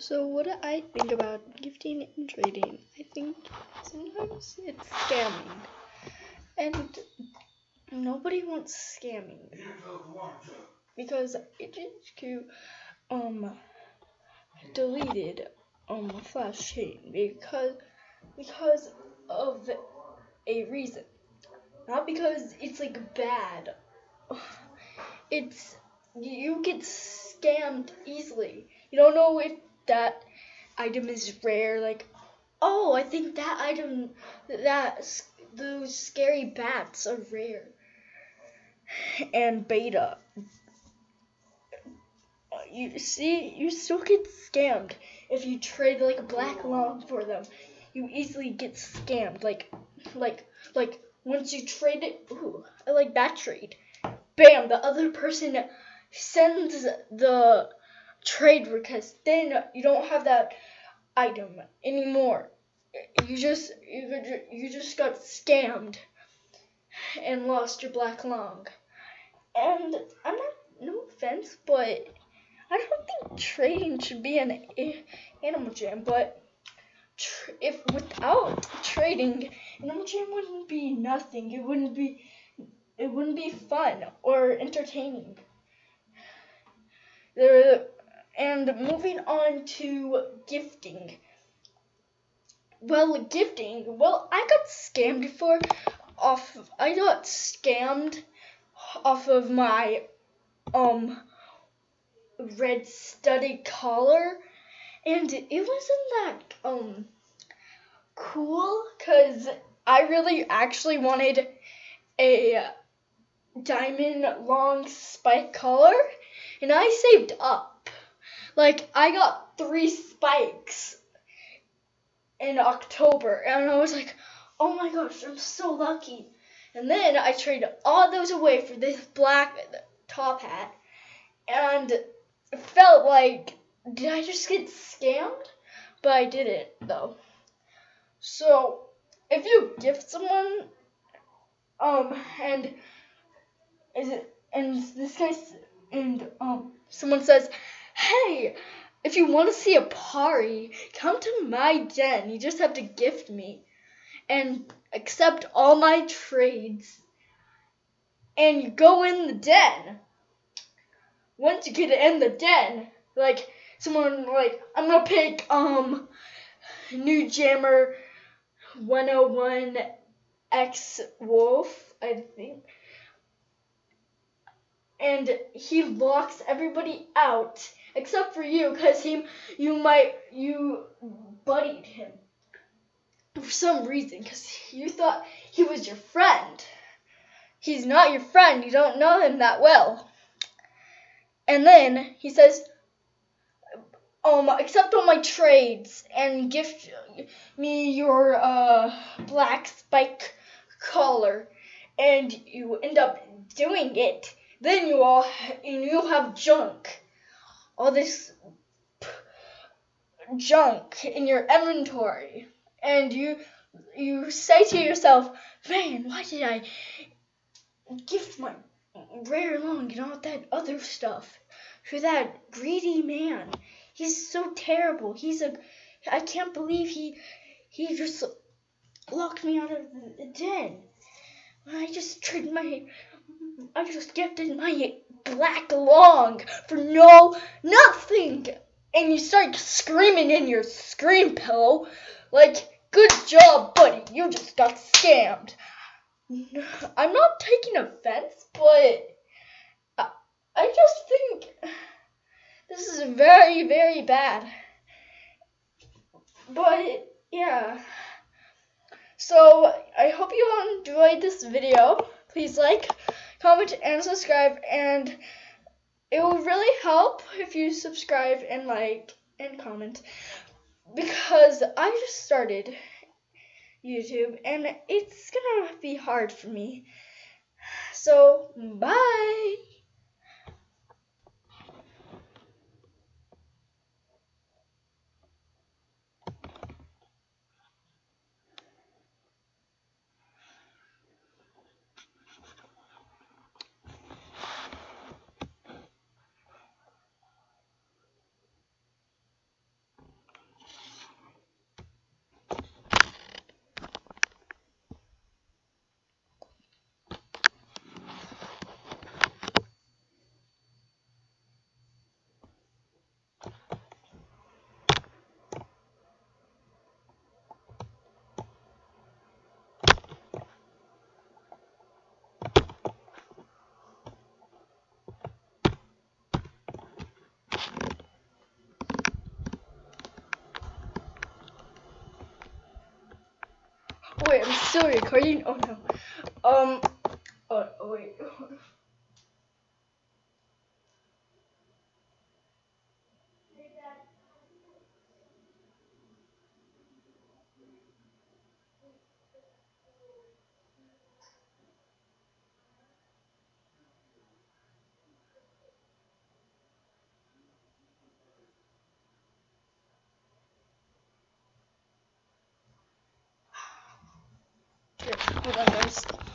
So what do I think about gifting and trading? I think sometimes it's scamming, and nobody wants scamming because HHQ deleted Flash chain because of a reason, not because it's like bad. It's you get scammed easily. You don't know if that item is rare. Like, oh, I think that item, those scary bats are rare and beta. You see, you still get scammed if you trade like a black long for them. You easily get scammed. Like once you trade it. Ooh, I like that trade. Bam! The other person sends the trade request. Then you don't have that item anymore. You just got scammed and lost your black long. And I'm not, no offense, but I don't think trading should be an Animal Jam. But if without trading, Animal Jam wouldn't be nothing. It wouldn't be fun or entertaining. And moving on to gifting. Well, I got scammed before. I got scammed off of my red studded collar, and it wasn't that cool because I really actually wanted a diamond long spike collar, and I saved up. Like, I got 3 spikes in October, and I was like, oh my gosh, I'm so lucky. And then I traded all those away for this black top hat, and it felt like, did I just get scammed? But I didn't, though. So, if you gift someone, someone says, hey, if you want to see a party, come to my den. You just have to gift me and accept all my trades. And you go in the den. Once you get in the den, like someone like, I'm gonna pick New Jammer 101 X Wolf, I think. And he locks everybody out except for you, because you buddied him for some reason, because you thought he was your friend. He's not your friend. You don't know him that well. And then he says, accept all my trades and gift me your black spike collar, and you end up doing it. Then you have junk, all this junk in your inventory, and you say to yourself, man, why did I gift my rare long and all that other stuff to that greedy man? He's so terrible. I can't believe he just locked me out of the den. I just gifted my black long for nothing. And you start screaming in your scream pillow like, good job, buddy, you just got scammed. I'm not taking offense, but I just think this is very, very bad. But yeah. So I hope you all enjoyed this video. Please like, comment, and subscribe, and it will really help if you subscribe and like and comment, because I just started YouTube and it's gonna be hard for me. So bye. wait, I'm still recording. Oh no. Oh wait. Here, hold on, guys.